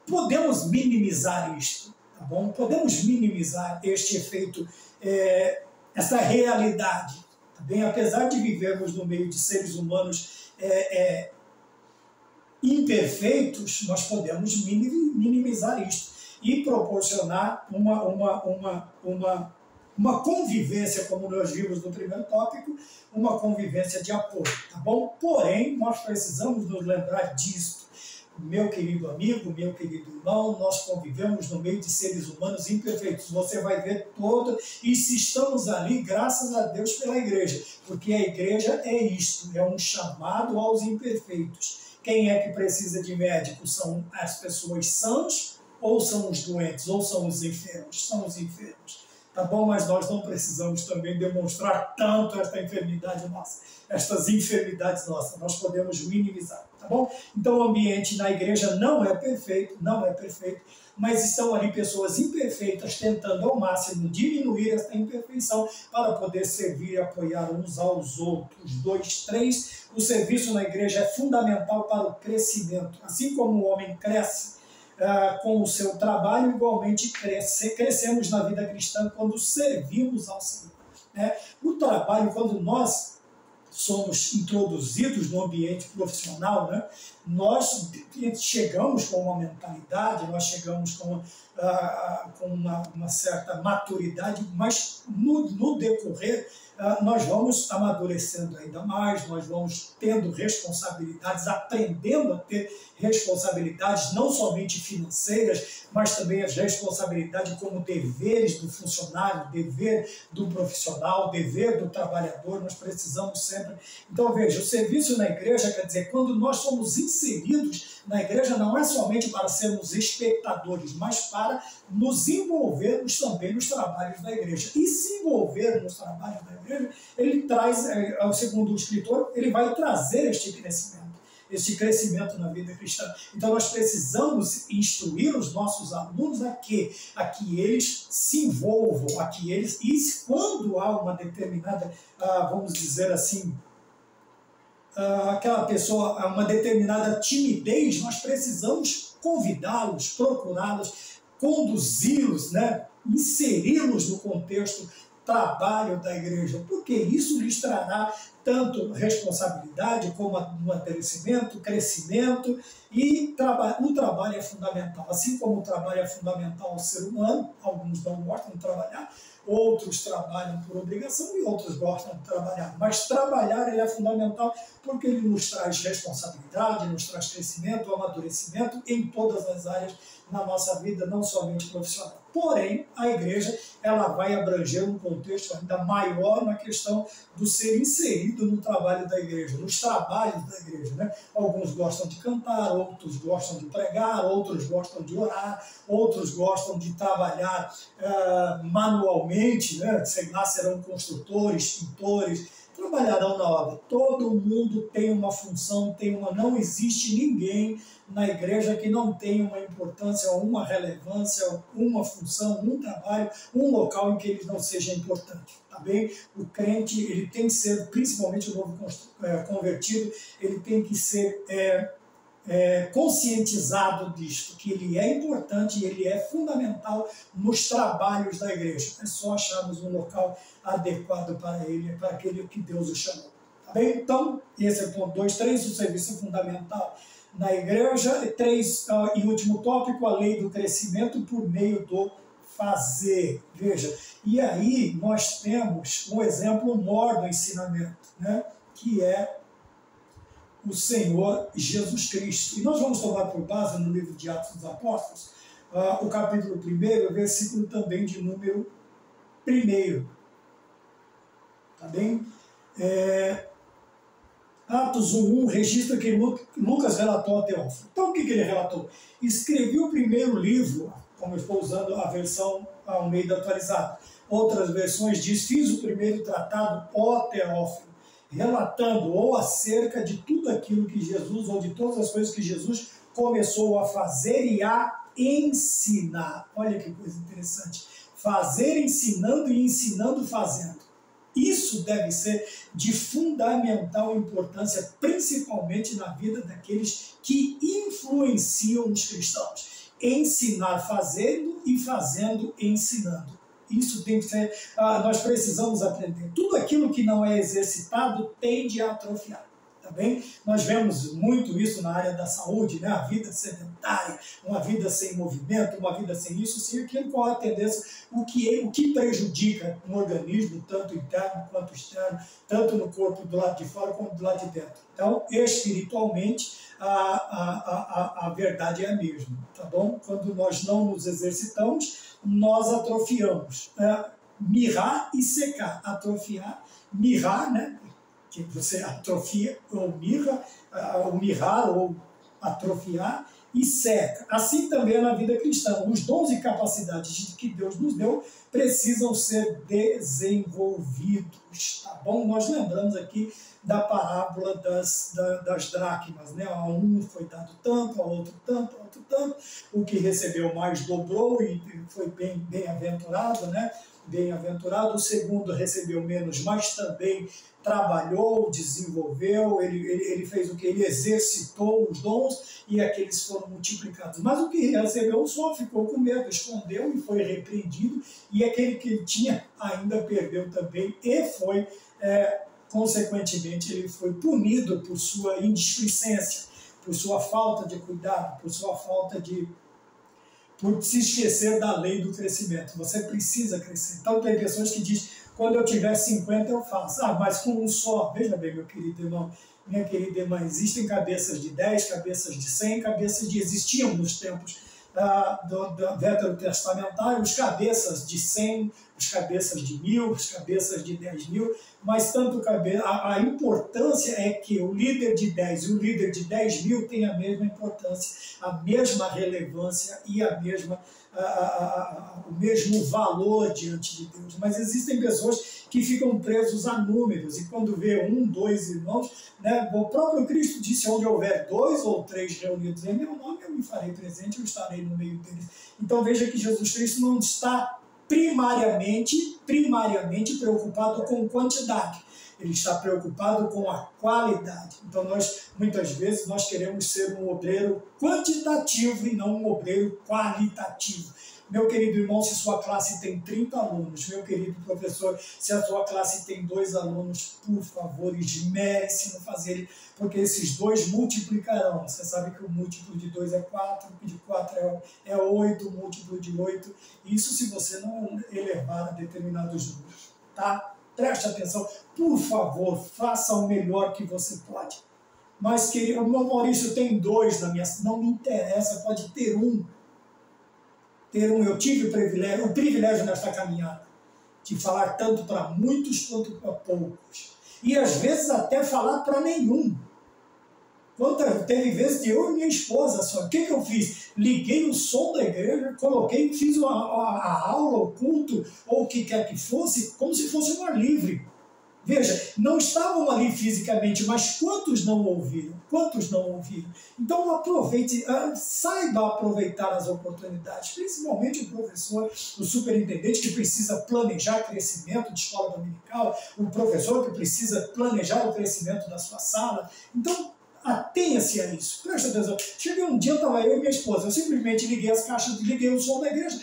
podemos minimizar isto, tá bom? Podemos minimizar este efeito, essa realidade, tá bem? Apesar de vivermos no meio de seres humanos imperfeitos, nós podemos minimizar isto e proporcionar uma convivência, como nós vimos no primeiro tópico, uma convivência de apoio, tá bom? Porém, nós precisamos nos lembrar disto. Meu querido amigo, meu querido irmão, nós convivemos no meio de seres humanos imperfeitos. Você vai ver todo, e se estamos ali, graças a Deus pela igreja, porque a igreja é isto, é um chamado aos imperfeitos. Quem é que precisa de médico? São as pessoas sãs ou são os doentes, ou são os enfermos? São os enfermos. Tá bom? Mas nós não precisamos também demonstrar tanto esta enfermidade nossa, estas enfermidades nossas. Nós podemos minimizar, tá bom? Então o ambiente na igreja não é perfeito, mas estão ali pessoas imperfeitas tentando ao máximo diminuir esta imperfeição para poder servir e apoiar uns aos outros. 2.3, o serviço na igreja é fundamental para o crescimento. Assim como o homem cresce com o seu trabalho, igualmente crescemos na vida cristã quando servimos ao Senhor. Né? O trabalho, quando nós somos introduzidos no ambiente profissional, né, nós chegamos com uma mentalidade, nós chegamos com uma certa maturidade, mas no decorrer nós vamos amadurecendo ainda mais, nós vamos tendo responsabilidades, aprendendo a ter responsabilidades não somente financeiras, mas também as responsabilidades como deveres do funcionário, dever do profissional, dever do trabalhador. Nós precisamos sempre... Então veja, o serviço na igreja, quer dizer, quando nós somos inseridos na igreja, não é somente para sermos espectadores, mas para nos envolvermos também nos trabalhos da igreja. E se envolver nos trabalhos da igreja, ele traz, segundo o escritor, ele vai trazer este crescimento na vida cristã. Então nós precisamos instruir os nossos alunos a que eles se envolvam, e quando há uma determinada, vamos dizer assim, aquela pessoa, uma determinada timidez, nós precisamos convidá-los, procurá-los, conduzi-los, né? Inseri-los no contexto trabalho da igreja, porque isso lhes trará tanto responsabilidade como amadurecimento, crescimento, e o trabalho é fundamental. Assim como o trabalho é fundamental ao ser humano, alguns não gostam de trabalhar, outros trabalham por obrigação e outros gostam de trabalhar. Mas trabalhar ele é fundamental porque ele nos traz responsabilidade, nos traz crescimento, amadurecimento em todas as áreas na nossa vida, não somente profissional. Porém, a igreja ela vai abranger um contexto ainda maior na questão do ser inserido no trabalho da igreja, nos trabalhos da igreja. Né? Alguns gostam de cantar, outros gostam de pregar, outros gostam de orar, outros gostam de trabalhar manualmente, né? Sei lá, serão construtores, pintores, trabalharão na obra. Todo mundo tem uma função, não existe ninguém na igreja que não tenha uma importância, uma relevância, uma função, um trabalho, um local em que ele não seja importante. Tá bem? O crente ele tem que ser, principalmente o novo convertido, ele tem que ser conscientizado disto, que ele é importante e ele é fundamental nos trabalhos da igreja. É só acharmos um local adequado para ele, para aquele que Deus o chamou. Tá bem? Então, esse é o ponto 2.3, o serviço é fundamental na igreja. 3, e último tópico, a lei do crescimento por meio do fazer. Veja, e aí nós temos um exemplo maior do ensinamento, né? Que é o Senhor Jesus Cristo. E nós vamos tomar por base no livro de Atos dos Apóstolos, o capítulo 1, o versículo também de número 1. Tá bem? Atos 1 registra que Lucas relatou a Teófilo. Então, o que ele relatou? Escrevi o primeiro livro, como eu estou usando a versão Almeida atualizada. Outras versões diz, fiz o primeiro tratado, ó Teófilo, relatando ou acerca de tudo aquilo que Jesus, ou de todas as coisas que Jesus começou a fazer e a ensinar. Olha que coisa interessante. Fazer ensinando e ensinando fazendo. Isso deve ser de fundamental importância, principalmente na vida daqueles que influenciam os cristãos. Ensinar fazendo e fazendo ensinando. Isso tem que ser, nós precisamos aprender. Tudo aquilo que não é exercitado tende a atrofiar. Tá bem? Nós vemos muito isso na área da saúde, né? A vida sedentária, uma vida sem movimento, uma vida sem isso, sem aquilo, qual a tendência, o que prejudica um organismo, tanto interno quanto externo, tanto no corpo do lado de fora como do lado de dentro. Então, espiritualmente, a verdade é a mesma, tá bom? Quando nós não nos exercitamos, nós atrofiamos. Mirrar e secar. Atrofiar, mirrar, né? Que você atrofia ou mirrar ou atrofiar e seca. Assim também é na vida cristã. Os dons e capacidades que Deus nos deu precisam ser desenvolvidos, tá bom? Nós lembramos aqui da parábola das dracmas, né? A um foi dado tanto, a outro tanto, a outro tanto. O que recebeu mais dobrou e foi bem-aventurado, né? Bem-aventurado. O segundo recebeu menos, mas também trabalhou, desenvolveu, ele fez o que? Ele exercitou os dons e aqueles foram multiplicados. Mas o que recebeu só ficou com medo, escondeu e foi repreendido, e aquele que ele tinha ainda perdeu também e foi, consequentemente, ele foi punido por sua indisplicência, por sua falta de cuidado, por sua falta de... por se esquecer da lei do crescimento. Você precisa crescer. Então tem pessoas que dizem, quando eu tiver 50 eu faço. Mas com um só. Veja bem, meu querido irmão, minha querida irmã, existem cabeças de 10, cabeças de 100, cabeças de... Existiam nos tempos do veterotestamentário os cabeças de 100, os cabeças de 1000, os cabeças de 10.000, mas tanto a importância é que o líder de 10 e o líder de 10.000 têm a mesma importância, a mesma relevância e o mesmo valor diante de Deus. Mas existem pessoas que ficam presos a números, e quando vê 1, 2 irmãos, né, o próprio Cristo disse, onde houver 2 ou 3 reunidos em meu nome, eu me farei presente, eu estarei no meio deles. Então veja que Jesus Cristo não está primariamente preocupado com quantidade. Ele está preocupado com a qualidade. Então, muitas vezes, nós queremos ser um obreiro quantitativo e não um obreiro qualitativo. Meu querido irmão, se sua classe tem 30 alunos, meu querido professor, se a sua classe tem 2 alunos, por favor, esmere-se no fazer, porque esses 2 multiplicarão. Você sabe que o múltiplo de 2 é 4, o de 4 é 8, o múltiplo de 8. Isso se você não elevar a determinados números, tá? Preste atenção, por favor, faça o melhor que você pode. Mas, querido, o meu Maurício tem 2 na minha... Não me interessa, pode ter um. Eu tive o privilégio nesta caminhada de falar tanto para muitos quanto para poucos. E às vezes até falar para nenhum. Teve vezes que eu e minha esposa só. O que eu fiz? Liguei o som da igreja, coloquei, fiz a aula, o culto, ou o que quer que fosse, como se fosse uma livre. Veja, não estavam ali fisicamente, mas quantos não ouviram? Quantos não ouviram? Então aproveite, saiba aproveitar as oportunidades, principalmente o professor, o superintendente que precisa planejar crescimento de escola dominical, o professor que precisa planejar o crescimento da sua sala. Então, atenha-se a isso. Presta atenção. Cheguei um dia, estava eu e minha esposa. Eu simplesmente liguei as caixas, liguei o som da igreja,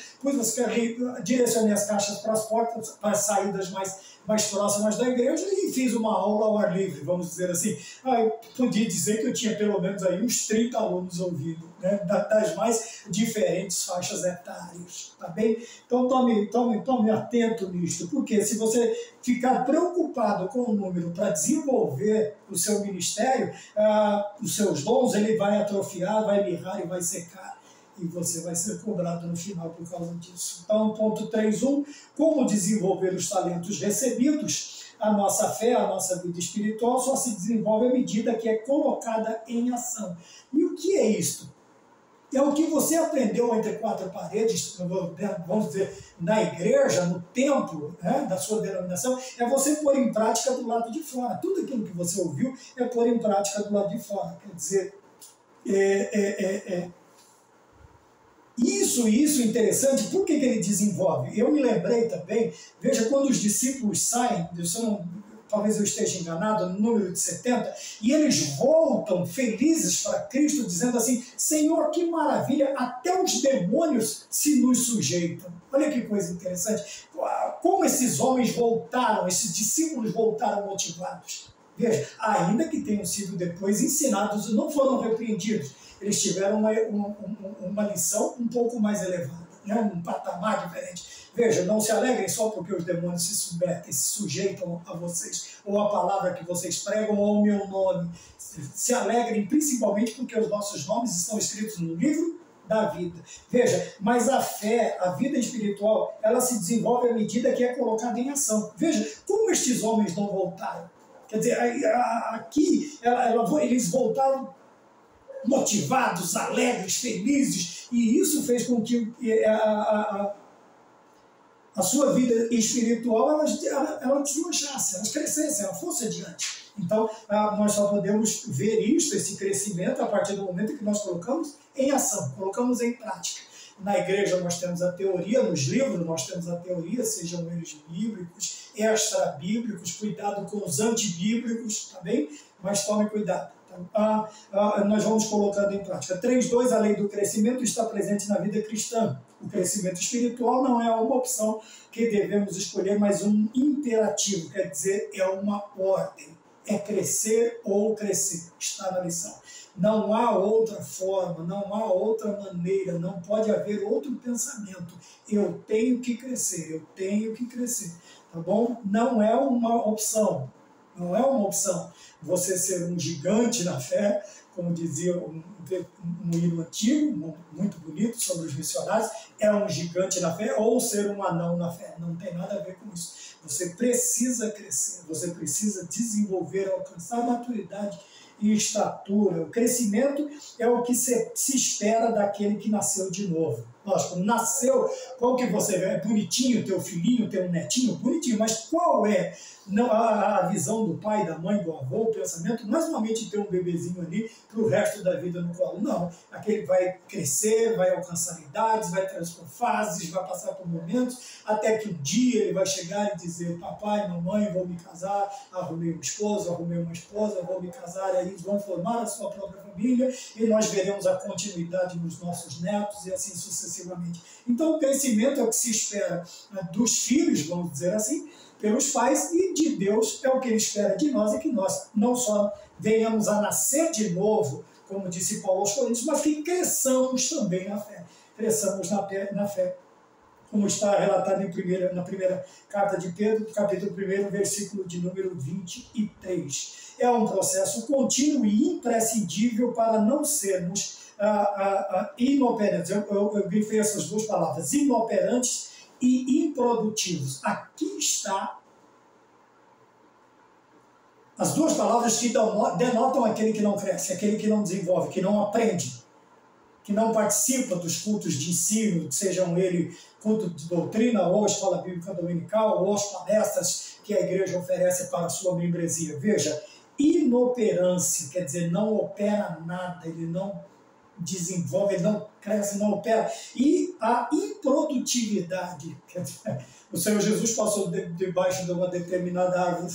direcionei as caixas para as portas, para as saídas mais mais próximas da igreja e fiz uma aula ao ar livre, vamos dizer assim. Eu podia dizer que eu tinha pelo menos aí uns 30 alunos ouvindo, né, das mais diferentes faixas etárias, tá bem? Então tome atento nisto, porque se você ficar preocupado com o número para desenvolver o seu ministério, os seus dons, ele vai atrofiar, vai mirrar e vai secar. E você vai ser cobrado no final por causa disso. Então, ponto 3.1, como desenvolver os talentos recebidos? A nossa fé, a nossa vida espiritual só se desenvolve à medida que é colocada em ação. E o que é isto? É o que você aprendeu entre quatro paredes, vamos dizer, na igreja, no templo, né, da sua denominação, é você pôr em prática do lado de fora. Tudo aquilo que você ouviu é pôr em prática do lado de fora. Quer dizer, Isso interessante, por que ele desenvolve? Eu me lembrei também, veja, quando os discípulos saem, talvez eu esteja enganado, no número de 70, e eles voltam felizes para Cristo, dizendo assim, Senhor, que maravilha, até os demônios se nos sujeitam. Olha que coisa interessante, como esses homens voltaram, esses discípulos voltaram motivados. Veja, ainda que tenham sido depois ensinados, não foram repreendidos, eles tiveram uma lição um pouco mais elevada, né? Um patamar diferente. Veja, não se alegrem só porque os demônios se submetem, se sujeitam a vocês, ou a palavra que vocês pregam, ou o meu nome. Se alegrem principalmente porque os nossos nomes estão escritos no livro da vida. Veja, mas a fé, a vida espiritual, ela se desenvolve à medida que é colocada em ação. Veja, como estes homens não voltaram? Quer dizer, aqui eles voltaram motivados, alegres, felizes, e isso fez com que a sua vida espiritual ela deslanchasse, ela crescesse, ela fosse adiante. Então, nós só podemos ver isso, esse crescimento, a partir do momento que nós colocamos em ação, colocamos em prática. Na igreja nós temos a teoria, nos livros nós temos a teoria, sejam eles bíblicos, extra-bíblicos, cuidado com os antibíblicos, tá bem? Mas tome cuidado. Nós vamos colocando em prática. 3.2, a lei do crescimento está presente na vida cristã. O crescimento espiritual não é uma opção que devemos escolher, mas um imperativo, quer dizer, é uma ordem. É crescer ou crescer, está na lição. Não há outra forma, não há outra maneira, não pode haver outro pensamento. Eu tenho que crescer, eu tenho que crescer, tá bom? Não é uma opção, não é uma opção. Você ser um gigante na fé, como dizia um hino antigo, muito bonito, sobre os missionários, é um gigante na fé, ou ser um anão na fé, não tem nada a ver com isso. Você precisa crescer, você precisa desenvolver, alcançar maturidade e estatura. O crescimento é o que se espera daquele que nasceu de novo. Lógico, nasceu, qual que você vê? É bonitinho, teu filhinho, teu netinho, bonitinho, mas qual é a visão do pai, da mãe, do avô, o pensamento? Não é somente ter um bebezinho ali para o resto da vida no colo, não. Aquele vai crescer, vai alcançar idades, vai transpor fases, vai passar por momentos, até que um dia ele vai chegar e dizer, papai, mamãe, vou me casar, arrumei um esposo, arrumei uma esposa, vou me casar, aí eles vão formar a sua própria família e nós veremos a continuidade nos nossos netos e assim sucessivamente. Então o crescimento é o que se espera, né, dos filhos, vamos dizer assim, pelos pais, e de Deus é o que ele espera de nós, e que nós não só venhamos a nascer de novo, como disse Paulo aos Coríntios, mas que cresçamos também na fé. Cresçamos na fé, como está relatado na primeira carta de Pedro, capítulo 1, versículo de número 23. É um processo contínuo e imprescindível para não sermos inoperantes. Eu grifei essas duas palavras, inoperantes e improdutivos. Aqui está as duas palavras que denotam aquele que não cresce, aquele que não desenvolve, que não aprende, que não participa dos cultos de ensino, sejam ele culto de doutrina, ou escola bíblica dominical, ou as palestras que a igreja oferece para a sua membresia. Veja, inoperância, quer dizer, não opera nada, ele não desenvolve, ele não cresce, não opera. E a improdutividade, quer dizer, o Senhor Jesus passou debaixo de uma determinada árvore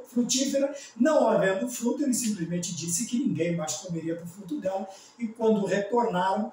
frutífera, não havendo fruto, ele simplesmente disse que ninguém mais comeria do fruto dela, e quando retornaram,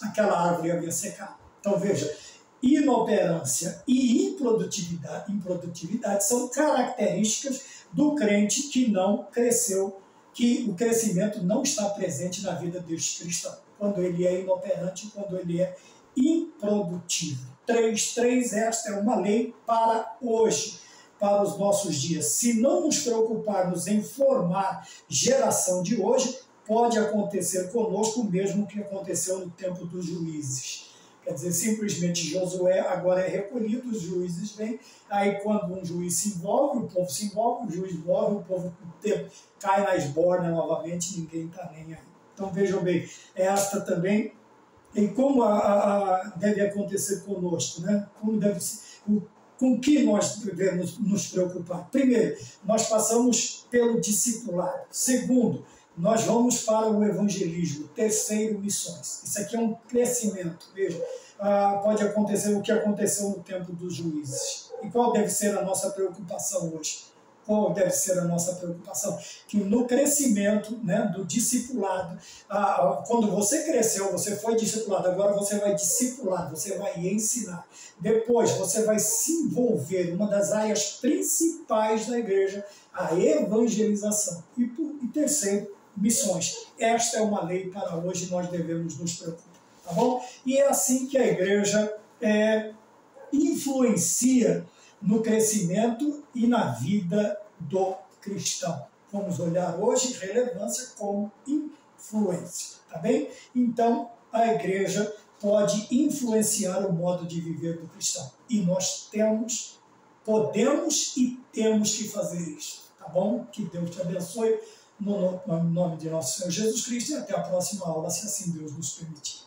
aquela árvore havia secado. Então veja, inoperância e improdutividade são características do crente que não cresceu, que o crescimento não está presente na vida deste cristão, quando ele é inoperante, quando ele é improdutivo. 3, esta é uma lei para hoje, para os nossos dias. Se não nos preocuparmos em formar geração de hoje, pode acontecer conosco o mesmo que aconteceu no tempo dos juízes. Quer dizer, simplesmente Josué agora é recolhido, os juízes vêm, aí quando um juiz se envolve, o povo se envolve, o juiz morre, o povo cai na esborna novamente, ninguém está nem aí. Então vejam bem, esta também, e como deve acontecer conosco, né? Como deve ser, com o que nós devemos nos preocupar? Primeiro, nós passamos pelo discipulado. Segundo, nós vamos para o evangelismo. Terceiro, missões. Isso aqui é um crescimento. Veja, pode acontecer o que aconteceu no tempo dos juízes. E qual deve ser a nossa preocupação hoje? Qual deve ser a nossa preocupação? Que no crescimento, né, do discipulado, quando você cresceu, você foi discipulado, agora você vai discipular, você vai ensinar. Depois você vai se envolver, uma das áreas principais da igreja, a evangelização. E terceiro, missões. Esta é uma lei para hoje, nós devemos nos preocupar. Tá bom? E é assim que a igreja influencia no crescimento e na vida do cristão. Vamos olhar hoje relevância como influência, tá bem? Então, a igreja pode influenciar o modo de viver do cristão. E nós podemos e temos que fazer isso, tá bom? Que Deus te abençoe, no nome de nosso Senhor Jesus Cristo, e até a próxima aula, se assim Deus nos permitir.